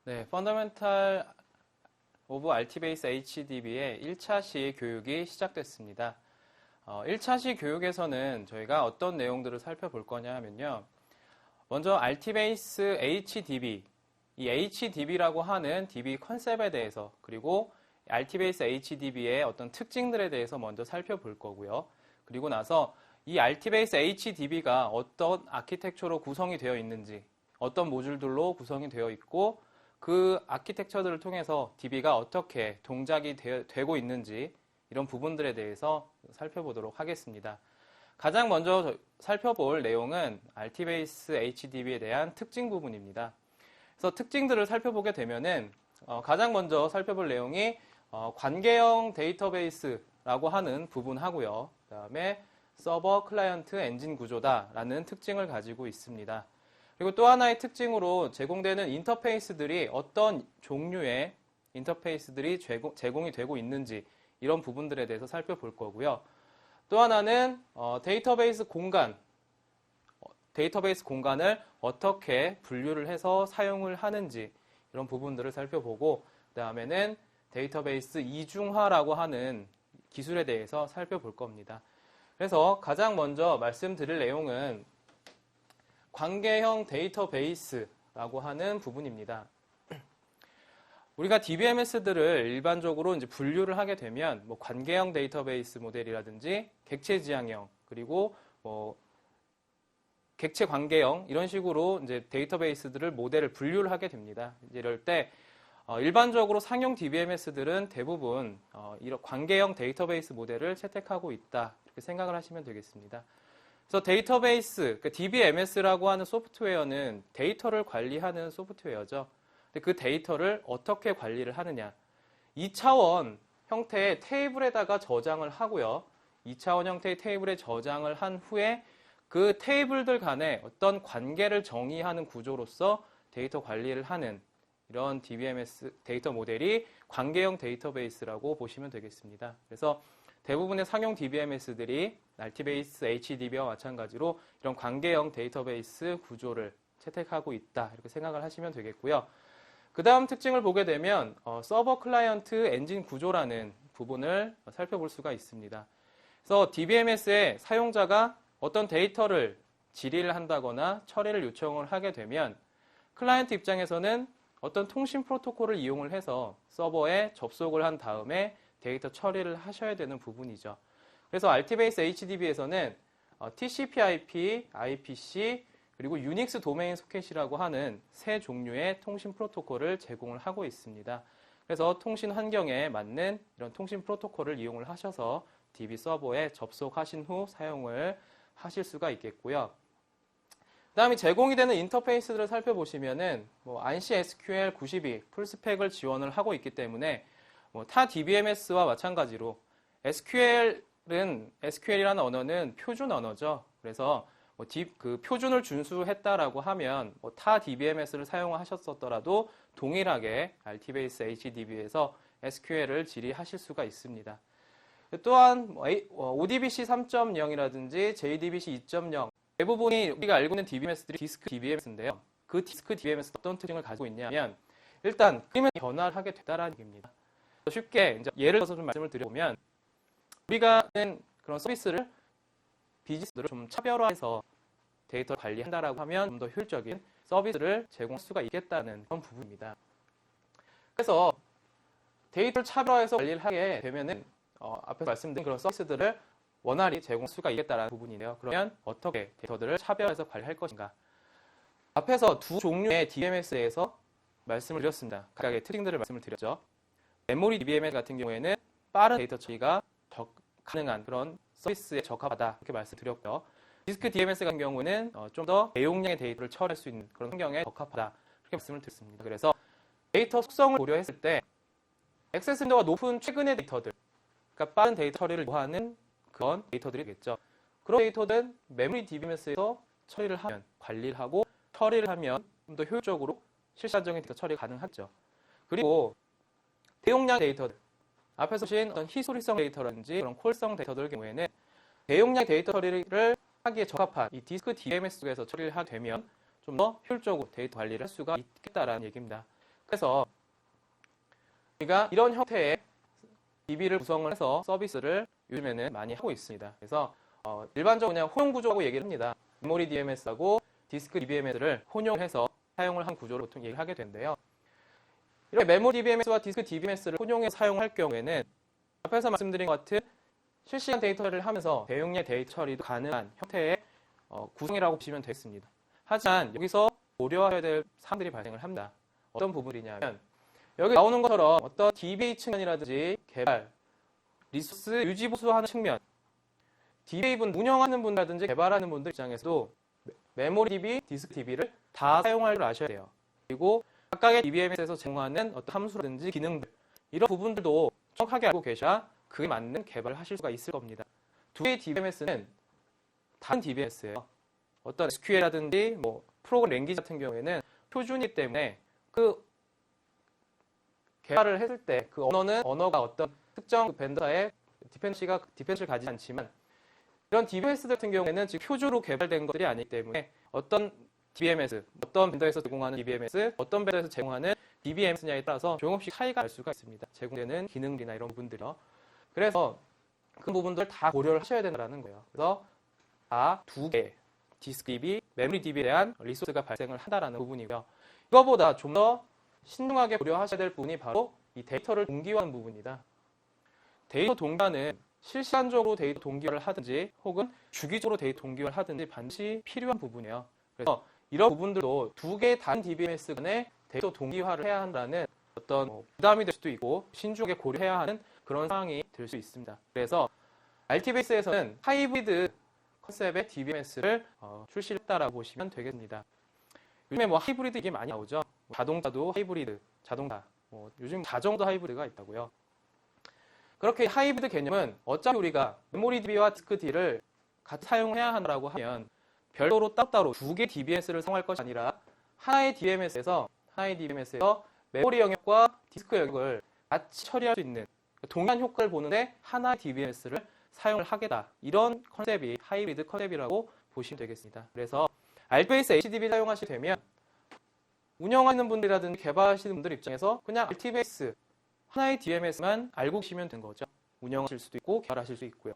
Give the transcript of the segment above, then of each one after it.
네, Fundamental of RTBase HDB의 1차시 교육이 시작됐습니다. 1차시 교육에서는 저희가 어떤 내용들을 살펴볼 거냐 하면요. 먼저 RTBase HDB, 이 HDB라고 하는 DB 컨셉에 대해서, 그리고 RTBase HDB의 어떤 특징들에 대해서 먼저 살펴볼 거고요. 그리고 나서 이 RTBase HDB가 어떤 아키텍처로 구성이 되어 있는지, 어떤 모듈들로 구성이 되어 있고, 그 아키텍처들을 통해서 DB가 어떻게 동작이 되고 있는지 이런 부분들에 대해서 살펴보도록 하겠습니다. 가장 먼저 살펴볼 내용은 RTBase HDB에 대한 특징 부분입니다. 그래서 특징들을 살펴보게 되면은 가장 먼저 살펴볼 내용이 관계형 데이터베이스라고 하는 부분하고요. 그 다음에 서버 클라이언트 엔진 구조다라는 특징을 가지고 있습니다. 그리고 또 하나의 특징으로 제공되는 인터페이스들이 어떤 종류의 인터페이스들이 제공이 되고 있는지 이런 부분들에 대해서 살펴볼 거고요. 또 하나는 데이터베이스 공간을 어떻게 분류를 해서 사용을 하는지 이런 부분들을 살펴보고, 그 다음에는 데이터베이스 이중화라고 하는 기술에 대해서 살펴볼 겁니다. 그래서 가장 먼저 말씀드릴 내용은 관계형 데이터베이스라고 하는 부분입니다. 우리가 DBMS들을 일반적으로 이제 분류를 하게 되면 관계형 데이터베이스 모델이라든지 객체 지향형, 그리고 객체 관계형 이런 식으로 이제 데이터베이스들을 모델을 분류를 하게 됩니다. 이럴 때 일반적으로 상용 DBMS들은 대부분 이런 관계형 데이터베이스 모델을 채택하고 있다 이렇게 생각을 하시면 되겠습니다. 그래서 데이터베이스, 그러니까 DBMS라고 하는 소프트웨어는 데이터를 관리하는 소프트웨어죠. 근데 그 데이터를 어떻게 관리를 하느냐. 2차원 형태의 테이블에다가 저장을 하고요. 2차원 형태의 테이블에 저장을 한 후에 그 테이블들 간에 어떤 관계를 정의하는 구조로서 데이터 관리를 하는 이런 DBMS 데이터 모델이 관계형 데이터베이스라고 보시면 되겠습니다. 그래서 대부분의 상용 DBMS들이 RTBase HDB와 마찬가지로 이런 관계형 데이터베이스 구조를 채택하고 있다 이렇게 생각을 하시면 되겠고요. 그 다음 특징을 보게 되면 서버 클라이언트 엔진 구조라는 부분을 살펴볼 수가 있습니다. 그래서 DBMS의 사용자가 어떤 데이터를 질의를 한다거나 처리를 요청을 하게 되면 클라이언트 입장에서는 어떤 통신 프로토콜을 이용을 해서 서버에 접속을 한 다음에 데이터 처리를 하셔야 되는 부분이죠. 그래서 RTBase HDB에서는 TCP/IP, IPC, 그리고 유닉스 도메인 소켓이라고 하는 세 종류의 통신 프로토콜을 제공을 하고 있습니다. 그래서 통신 환경에 맞는 이런 통신 프로토콜을 이용을 하셔서 DB 서버에 접속하신 후 사용을 하실 수가 있겠고요. 그 다음에 제공이 되는 인터페이스들을 살펴보시면은 ANSI SQL 92 풀스펙을 지원을 하고 있기 때문에 타 DBMS와 마찬가지로 SQL이라는 언어는 표준 언어죠. 그래서 그 표준을 준수했다라고 하면 타 DBMS를 사용하셨었더라도 동일하게 RTBase HDB에서 SQL을 질의하실 수가 있습니다. 또한 ODBC 3.0이라든지 JDBC 2.0 대부분이 우리가 알고 있는 DBMS들이 디스크 DBMS인데요. 그 디스크 DBMS 어떤 특징을 가지고 있냐면 일단 그림을 변화를 하게 됐다라는 얘기입니다. 쉽게 이제 예를 들어서 좀 말씀을 드려보면 우리가 하는 그런 서비스를 비즈니스들을 좀 차별화해서 데이터 관리한다라고 하면 좀 더 효율적인 서비스를 제공할 수가 있겠다는 그런 부분입니다. 그래서 데이터를 차별화해서 관리를 하게 되면은 앞에서 말씀드린 그런 서비스들을 원활히 제공할 수가 있겠다는 부분이네요. 그러면 어떻게 데이터들을 차별화해서 관리할 것인가? 앞에서 두 종류의 DBMS에서 말씀을 드렸습니다. 각각의 특징들을 말씀을 드렸죠. 메모리 DBMS 같은 경우에는 빠른 데이터 처리가 가능한 그런 서비스에 적합하다 이렇게 말씀드렸고요. 디스크 DBMS 같은 경우는 좀 더 대용량의 데이터를 처리할 수 있는 그런 환경에 적합하다 이렇게 말씀을 드렸습니다. 그래서 데이터 속성을 고려했을 때 액세스 빈도가 높은 최근의 데이터들, 그러니까 빠른 데이터 처리를 요하는 그런 데이터들이겠죠. 그런 데이터들은 메모리 DBMS에서 처리를 하면, 관리를 하고 처리를 하면 좀 더 효율적으로 실시간적인 데이터 처리가 가능하죠. 그리고 대용량 데이터들, 앞에서 보신 어떤 히스토리성 데이터라든지 그런 콜성 데이터들 경우에는 대용량 데이터 처리를 하기에 적합한 이 디스크 DBMS 속에서 처리를 하게 되면 좀 더 효율적으로 데이터 관리를 할 수가 있겠다라는 얘기입니다. 그래서 우리가 이런 형태의 DB를 구성을 해서 서비스를 요즘에는 많이 하고 있습니다. 그래서 일반적으로 그냥 혼용 구조라고 얘기를 합니다. 메모리 DBMS하고 디스크 DBMS를 혼용해서 사용을 한 구조로 보통 얘기를 하게 되는데요. 이렇게 메모리 DBMS와 디스크 DBMS를 혼용해서 사용할 경우에는 앞에서 말씀드린 것 같은 실시간 데이터 처리를 하면서 대용량 데이터 처리도 가능한 형태의 구성이라고 보시면 되겠습니다. 하지만 여기서 고려해야 될 사항들이 발생을 합니다. 어떤 부분이냐면 여기 나오는 것처럼 어떤 DBA 측면이라든지 개발, 리소스 유지 보수하는 측면, DBA 분 운영하는 분이라든지 개발하는 분들 입장에서도 메모리 DB, 디스크 DB를 다 사용할 줄 아셔야 돼요. 그리고 각각의 DBMS에서 제공하는 어떤 함수라든지 기능들 이런 부분들도 정확하게 알고 계셔야 그에 맞는 개발을 하실 수가 있을 겁니다. 두 개의 DBMS는 다른 DBMS예요. 어떤 SQL이라든지 프로그램 랭귀지 같은 경우에는 표준이기 때문에 그 개발을 했을 때 그 언어가 어떤 특정 벤더의 디펜시를 가지지 않지만 이런 DBMS 같은 경우에는 지금 표준으로 개발된 것들이 아니기 때문에 어떤 DBMS, 어떤 벤더에서 제공하는 DBMS, 어떤 벤더에서 제공하는 DBMS냐에 따라서 조금씩 차이가 날 수가 있습니다. 제공되는 기능이나 이런 부분들이요. 그래서 그 부분들 다 고려를 하셔야 된다는 거예요. 그래서 다 두 개, 디스크 DB, 메모리 DB에 대한 리소스가 발생을 한다는 부분이고요. 이거보다 좀 더 신중하게 고려하셔야 될 부분이 바로 이 데이터를 동기화하는 부분입니다. 데이터 동기화는 실시간적으로 데이터 동기화를 하든지 혹은 주기적으로 데이터 동기화를 하든지 반드시 필요한 부분이에요. 그래서 이런 부분들도 두 개의 다른 DBMS 간에 데이터 동기화를 해야 한다는 어떤 부담이 될 수도 있고 신중하게 고려해야 하는 그런 상황이 될 수 있습니다. 그래서 RT베이스에서는 하이브리드 컨셉의 DBMS를 출시했다라고 보시면 되겠습니다. 요즘에 하이브리드 이게 많이 나오죠. 자동차도 하이브리드, 자동차, 요즘 자전거도 하이브리드가 있다고요. 그렇게 하이브리드 개념은 어차피 우리가 메모리 DB와 디스크 D를 같이 사용해야 한다고 하면 별도로 따로따로 두 개의 DBMS를 사용할 것이 아니라 하나의 DBMS에서 메모리 영역과 디스크 영역을 같이 처리할 수 있는 동일한 효과를 보는데 하나의 DBMS를 사용을 하겠다. 이런 컨셉이 하이브리드 컨셉이라고 보시면 되겠습니다. 그래서 RT베이스 HDB 사용하시게 되면 운영하는 분들이라든지 개발하시는 분들 입장에서 그냥 RT베이스 하나의 DBMS만 알고 계시면 되는 거죠. 운영하실 수도 있고 개발하실 수 있고요.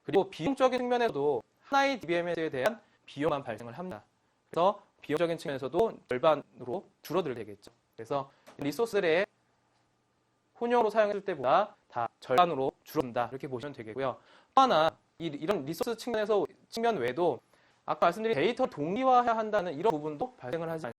그리고 비용적인 측면에서도 하나의 DBMS에 대한 비용만 발생을 합니다. 그래서 비용적인 측면에서도 절반으로 줄어들게 되겠죠. 그래서 리소스들의 혼용으로 사용했을 때보다 다 절반으로 줄어든다. 이렇게 보시면 되겠고요. 또 하나 이런 리소스 측면 외에도 아까 말씀드린 데이터 동기화해야 한다는 이런 부분도 발생을 하지